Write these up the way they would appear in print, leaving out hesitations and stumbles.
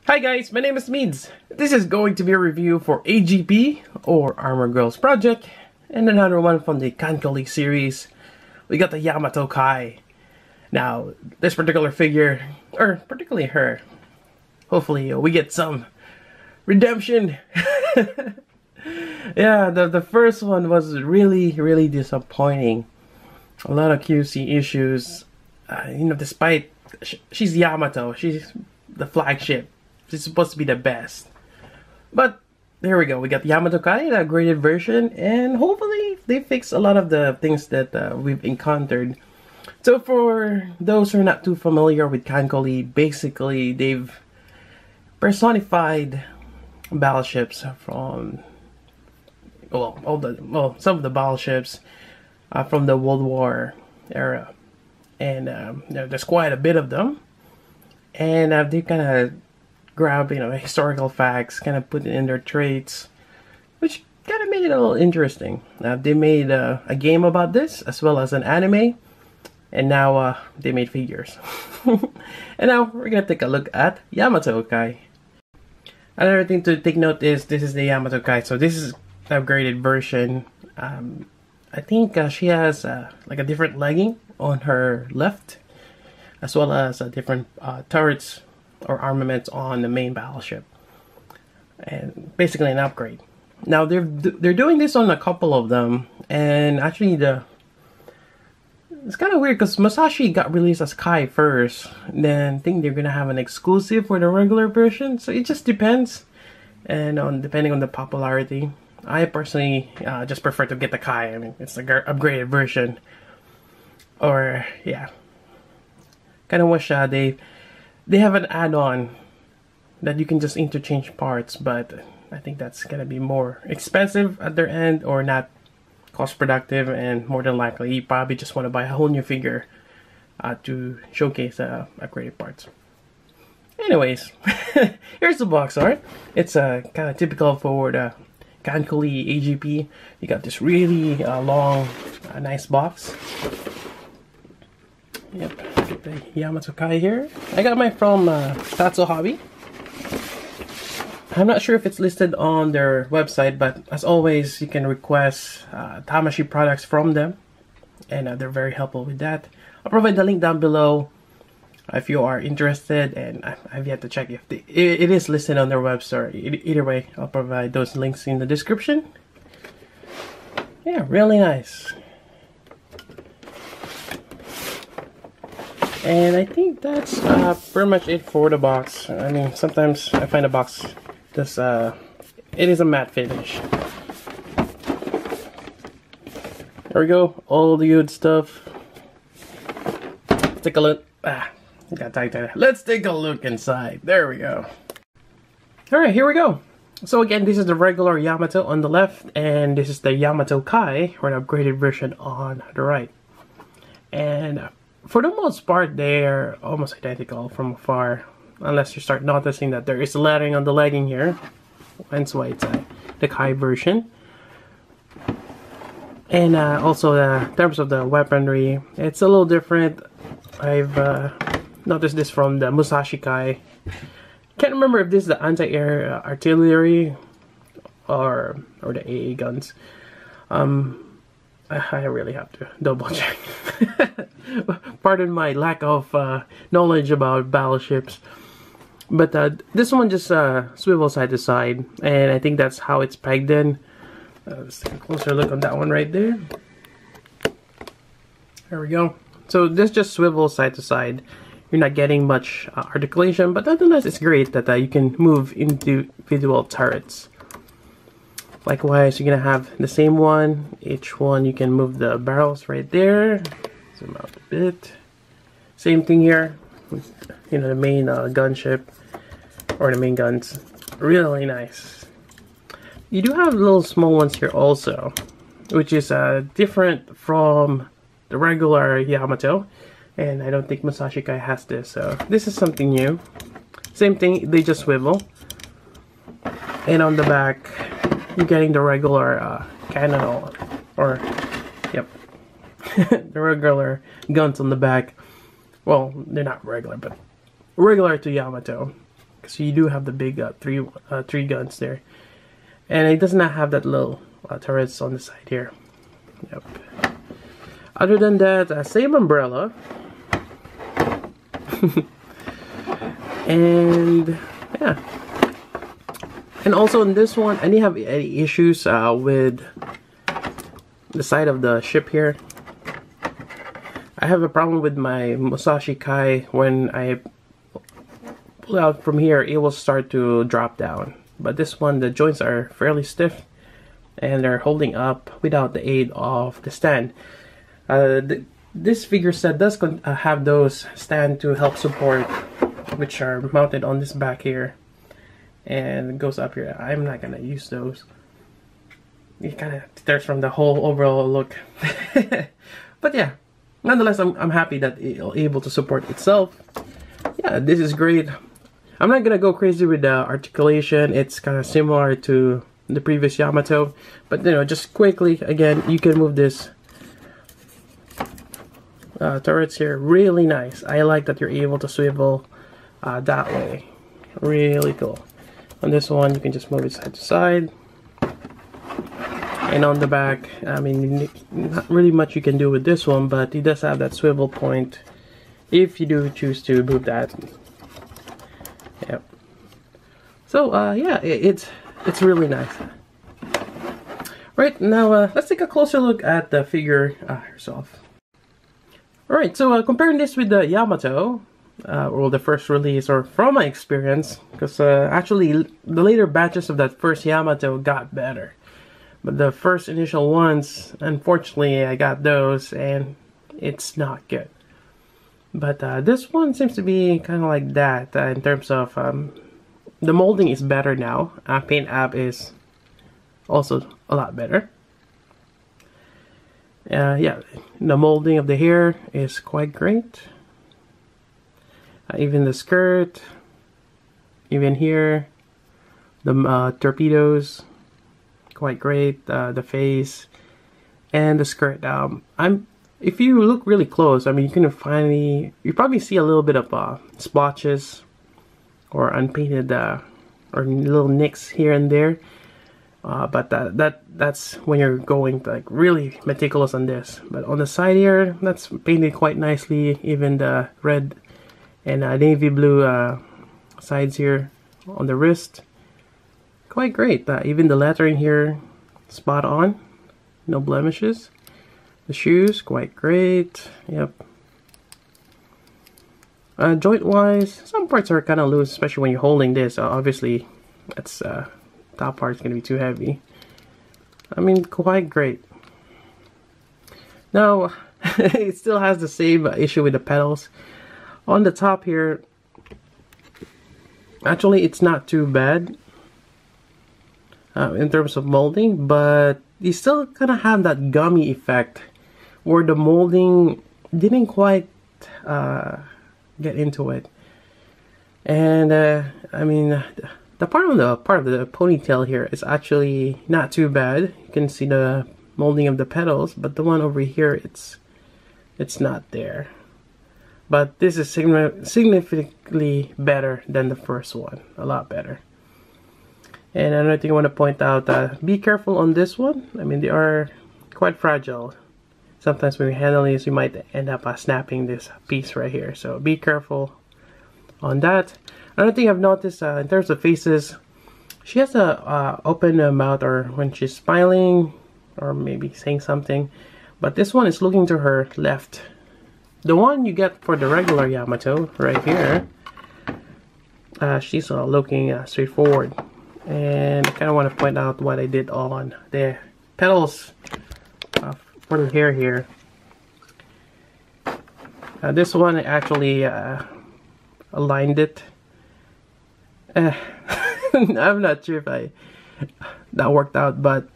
Hi guys, my name is Meads. This is going to be a review for AGP, or Armor Girls Project, and another one from the Kankoli series. We got the Yamato Kai. Now, this particular figure, or particularly her, hopefully we get some redemption. Yeah, the first one was really disappointing. A lot of QC issues. Despite she's Yamato, she's the flagship. She's supposed to be the best. But there we go. We got Yamato Kai, the upgraded version, and hopefully they fix a lot of the things that we've encountered. So for those who are not too familiar with Kankoli, basically they've personified battleships from some of the battleships from the World War era, and there's quite a bit of them, and they kind of grab historical facts, kind of put it in their traits, which kind of made it a little interesting. They made a game about this as well as an anime, and now they made figures. And now we're gonna take a look at Yamato Kai. Another thing to take note is this is the Yamato Kai, so this is the upgraded version. I think she has like a different legging on her left, as well as different turrets or armaments on the main battleship, and basically an upgrade. Now they're doing this on a couple of them, and actually it's kind of weird because Musashi got released as Kai first, then I think they're gonna have an exclusive for the regular version. So it just depends, and depending on the popularity. I personally just prefer to get the Kai. I mean, it's the upgraded version. Or yeah, kind of wish they have an add-on that you can just interchange parts, but I think that's gonna be more expensive at their end, or not cost productive, and more than likely you probably just want to buy a whole new figure to showcase upgraded parts. Anyways, here's the box art. It's kind of typical for the Kankoli AGP. You got this really long, nice box. Yep, get the Yamato Kai here. I got mine from Tatsu Hobby. I'm not sure if it's listed on their website, but as always, you can request Tamashii products from them, and they're very helpful with that. I'll provide the link down below if you are interested, and I've yet to check if it is listed on their website. Either way, I'll provide those links in the description. Yeah, really nice. And I think that's pretty much it for the box. I mean, sometimes I find a box this it is a matte finish. There we go, all the good stuff. Let's take a look. Got tight there. Let's take a look inside. There we go. Alright, here we go. So again, this is the regular Yamato on the left, and this is the Yamato Kai, or the upgraded version, on the right. And for the most part, they're almost identical from afar, unless you start noticing that there is lettering on the legging here. Hence why it's the Kai version. And also in terms of the weaponry, it's a little different. I've noticed this from the Musashi Kai. Can't remember if this is the anti-air artillery or the AA guns. I really have to double check. Pardon my lack of knowledge about battleships. But this one just swivels side to side, and I think that's how it's pegged in. Let's take a closer look on that one right there. There we go. So this just swivels side to side. You're not getting much articulation, but nonetheless it's great that you can move into individual turrets. Likewise, you're gonna have the same one. Each one you can move the barrels right there. Zoom out a bit. Same thing here. The main gunship, or the main guns. Really nice. You do have little small ones here also, which is different from the regular Yamato, and I don't think Musashi Kai has this, so this is something new. Same thing, they just swivel, and on the back you're getting the regular cannon, or yep, the regular guns on the back. Well, they're not regular, but regular to Yamato. because you do have the big three guns there, and it does not have that little turrets on the side here. Yep. Other than that, same umbrella. And yeah, and also in this one, I didn't have any issues with the side of the ship here. I have a problem with my Musashi Kai. When I pull out from here, it will start to drop down, but this one, the joints are fairly stiff and they're holding up without the aid of the stand. This figure set does have those stand to help support, which are mounted on this back here and goes up here. I'm not gonna use those. It kind of deters from the whole overall look. But yeah, nonetheless, I'm happy that it's able to support itself. Yeah, this is great. I'm not gonna go crazy with the articulation. It's kind of similar to the previous Yamato, but you know, just quickly again, you can move this turrets here. Really nice. I like that you're able to swivel that way. Really cool. On this one, you can just move it side to side. And on the back, I mean, not really much you can do with this one, but it does have that swivel point if you do choose to move that. Yep. So yeah, it's really nice. Right, now let's take a closer look at the figure herself. Alright, so comparing this with the Yamato, or the first release, or from my experience, because actually the later batches of that first Yamato got better. But the first initial ones, unfortunately, I got those, and it's not good. But this one seems to be kind of like that in terms of the molding is better now. Paint app is also a lot better. Yeah, the molding of the hair is quite great. Even the skirt, even here, the torpedoes, quite great. The face and the skirt. If you look really close, I mean, you probably see a little bit of splotches or unpainted or little nicks here and there. But that's when you're going like really meticulous on this. But on the side here, that's painted quite nicely. Even the red and navy blue sides here on the wrist, quite great. Even the lettering here, spot on, no blemishes. The shoes, quite great. Yep. Joint wise, some parts are kind of loose, especially when you're holding this. Obviously, that's top part's gonna be too heavy. I mean, quite great. Now, it still has the same issue with the pedals. On the top here, actually, it's not too bad in terms of molding, but you still kind of have that gummy effect where the molding didn't quite get into it. And I mean, the part of the ponytail here is actually not too bad. You can see the molding of the petals, but the one over here, it's not there. But this is significantly better than the first one, a lot better. And another thing I want to point out, be careful on this one. I mean, they are quite fragile. Sometimes when you handle these, you might end up snapping this piece right here. So be careful on that. Another thing I've noticed in terms of faces, she has a open mouth, or when she's smiling or maybe saying something. But this one is looking to her left. The one you get for the regular Yamato right here, she's looking straight forward. And I kind of want to point out what I did on the petals for the hair here. This one actually aligned it. I'm not sure if that worked out, but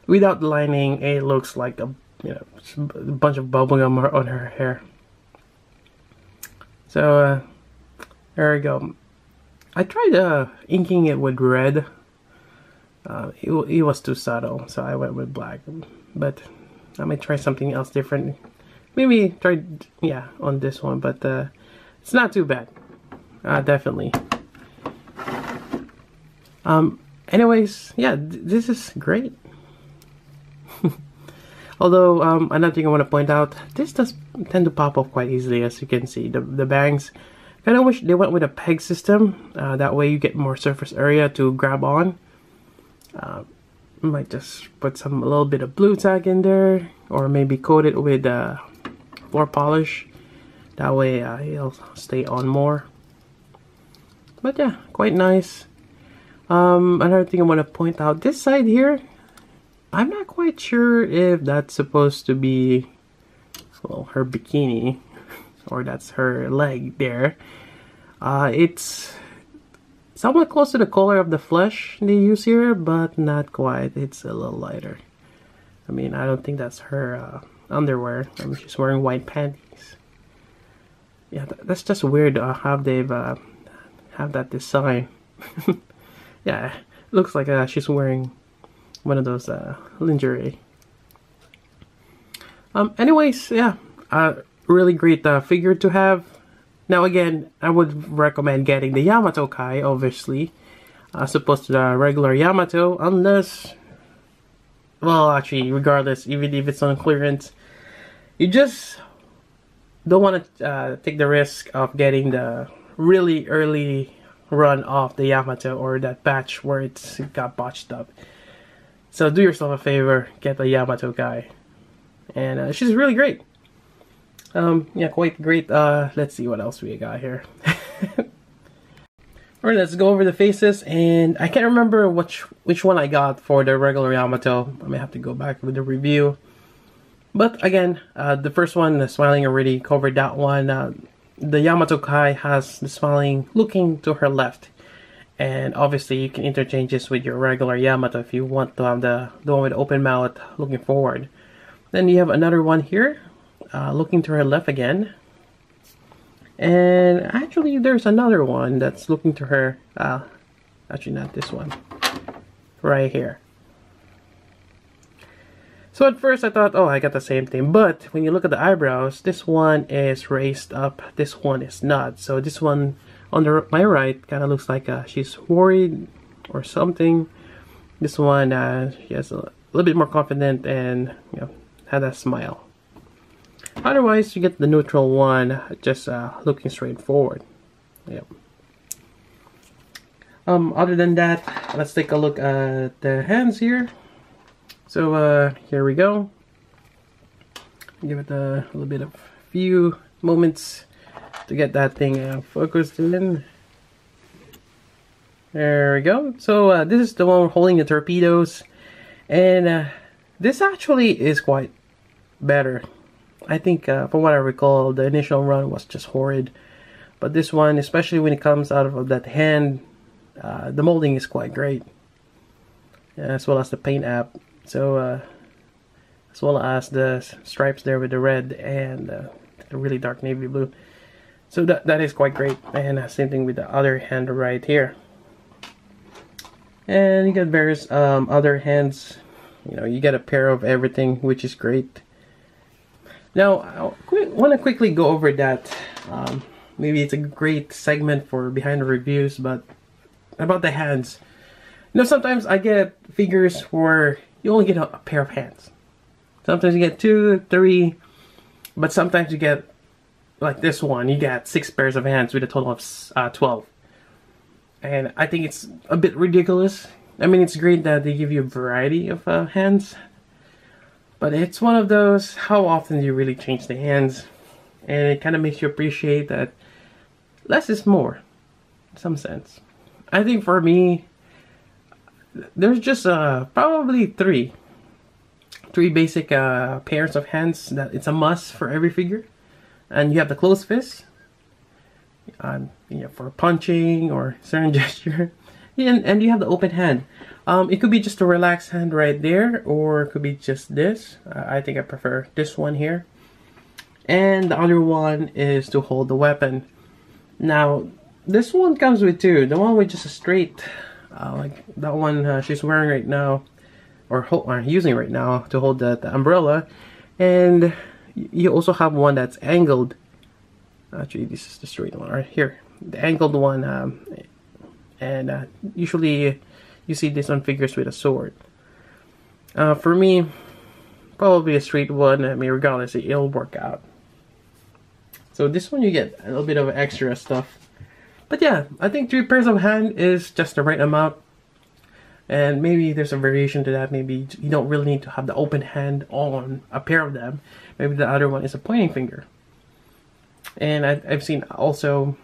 without lining, it looks like a bunch of bubblegum on her hair. So there we go. I tried inking it with red. It was too subtle, so I went with black. But I might try something else different. Maybe try, yeah, on this one, but it's not too bad. Definitely. Anyways, yeah, this is great. Although, another thing I want to point out, this does tend to pop off quite easily, as you can see. The bangs, kind of wish they went with a peg system. That way you get more surface area to grab on. Might just put a little bit of blue tack in there, or maybe coat it with floor polish. That way it'll stay on more. But yeah, quite nice. Another thing I want to point out, this side here, I'm not quite sure if that's supposed to be, well, her bikini, or that's her leg there. It's somewhat close to the color of the flesh they use here, but not quite. It's a little lighter. I mean, I don't think that's her underwear. I mean, she's wearing white panties. Yeah, that's just weird how they've have that design. Yeah, looks like she's wearing one of those lingerie. Anyways, yeah, really great figure to have. Now again, I would recommend getting the Yamato Kai, obviously, as opposed to the regular Yamato, unless, well, actually, regardless, even if it's on clearance, you just don't want to take the risk of getting the really early run off the Yamato, or that batch where it got botched up. So do yourself a favor, get the Yamato Kai, and she's really great. Yeah, quite great. Let's see what else we got here. Alright, let's go over the faces, and I can't remember which one I got for the regular Yamato. I may have to go back with the review. But again, the first one, the smiling, already covered that one. The Yamato Kai has the smiling looking to her left, and obviously you can interchange this with your regular Yamato if you want to have the one with the open mouth looking forward. Then you have another one here, looking to her left again, and actually there's another one that's looking to her, actually not this one, right here. So at first I thought, oh, I got the same thing, but when you look at the eyebrows, this one is raised up, this one is not. So this one on my right kind of looks like she's worried or something. This one, she has a little bit more confident and, you know, had a smile. Otherwise, you get the neutral one, just looking straight forward. Yep. Other than that, let's take a look at the hands here. So here we go. Give it a little bit of few moments to get that thing focused in. There we go. So this is the one holding the torpedoes, and this actually is quite better. I think from what I recall, the initial run was just horrid, but this one, especially when it comes out of that hand, the molding is quite great, as well as the paint app. So as well as the stripes there with the red and the really dark navy blue. So that is quite great. And same thing with the other hand right here. And you got various other hands. You know, you get a pair of everything, which is great. Now, I want to quickly go over that. Maybe it's a great segment for behind the reviews, but about the hands. You know, sometimes I get figures where you only get a pair of hands. Sometimes you get 2, 3, but sometimes you get, like this one, you get 6 pairs of hands with a total of 12. And I think it's a bit ridiculous. I mean, it's great that they give you a variety of hands, but it's one of those, how often do you really change the hands? And it kind of makes you appreciate that less is more, in some sense. I think for me, there's just probably three basic pairs of hands that it's a must for every figure. And you have the closed fist, you know, for punching or certain gesture, and you have the open hand. It could be just a relaxed hand right there, or it could be just this. I think I prefer this one here. And the other one is to hold the weapon. Now, this one comes with two. The one with just a straight, like that one she's wearing right now, or using right now to hold the umbrella. And you also have one that's angled. Actually, this is the straight one right here. The angled one, and usually you see this on figures with a sword. For me, probably a straight one. I mean, regardless, it'll work out. So this one you get a little bit of extra stuff. But yeah, I think 3 pairs of hand is just the right amount. And maybe there's a variation to that. Maybe you don't really need to have the open hand on a pair of them. Maybe the other one is a pointing finger. And I've seen also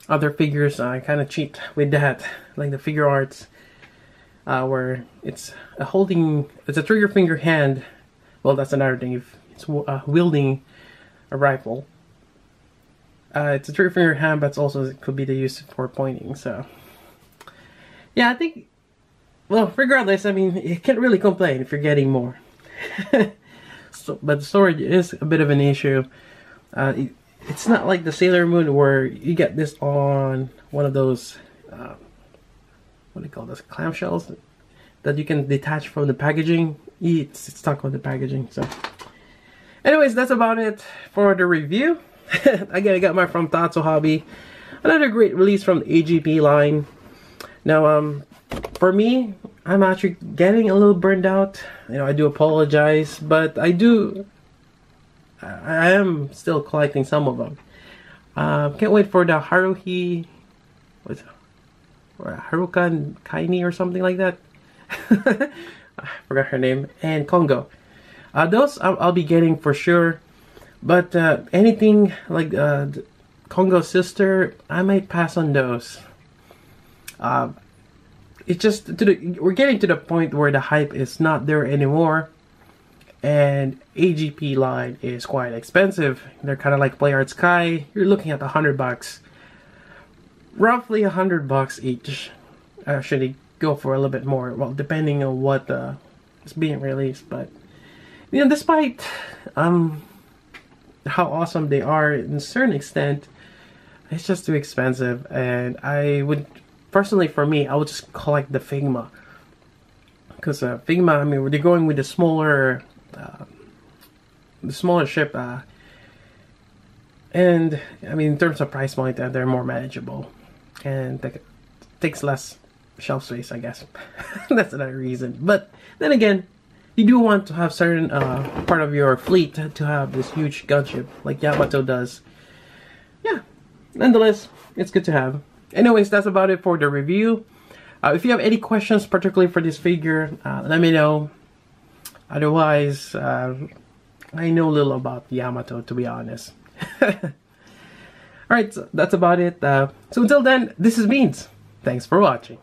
other figures kind of cheat with that, like the figure arts, where it's a trigger finger hand. Well, that's another thing. If it's wielding a rifle, it's a trigger finger hand, but it could be used for pointing. So yeah, I think. Well, regardless, I mean, you can't really complain if you're getting more. But the storage is a bit of an issue. It's not like the Sailor Moon where you get this on one of those, what do you call those, clamshells that you can detach from the packaging. It's stuck on the packaging. So, anyways, that's about it for the review. Again, I got mine from Tatsu Hobby. Another great release from the AGP line. Now, for me, I'm actually getting a little burned out. You know, I do apologize, but I am still collecting some of them. Can't wait for the Haruhi, or Harukan Kaini or something like that. I forgot her name. And Kongo. Those I'll be getting for sure. But anything like Kongo's sister, I might pass on those. It's just we're getting to the point where the hype is not there anymore, and AGP line is quite expensive. They're kind of like Play Art Sky. You're looking at $100, roughly $100 each. Actually, go for a little bit more. Well, depending on what is being released, but you know, despite how awesome they are, in a certain extent, it's just too expensive, and I would. Personally, for me, I would just collect the Figma. Because Figma, I mean, they're going with the smaller ship. And, I mean, in terms of price point, they're more manageable. And it takes less shelf space, I guess. That's another reason. But, then again, you do want to have certain part of your fleet to have this huge gunship, like Yamato does. Yeah, nonetheless, it's good to have. Anyways, that's about it for the review. If you have any questions, particularly for this figure, let me know. Otherwise, I know little about Yamato, to be honest. Alright, so that's about it. So until then, this is Beans. Thanks for watching.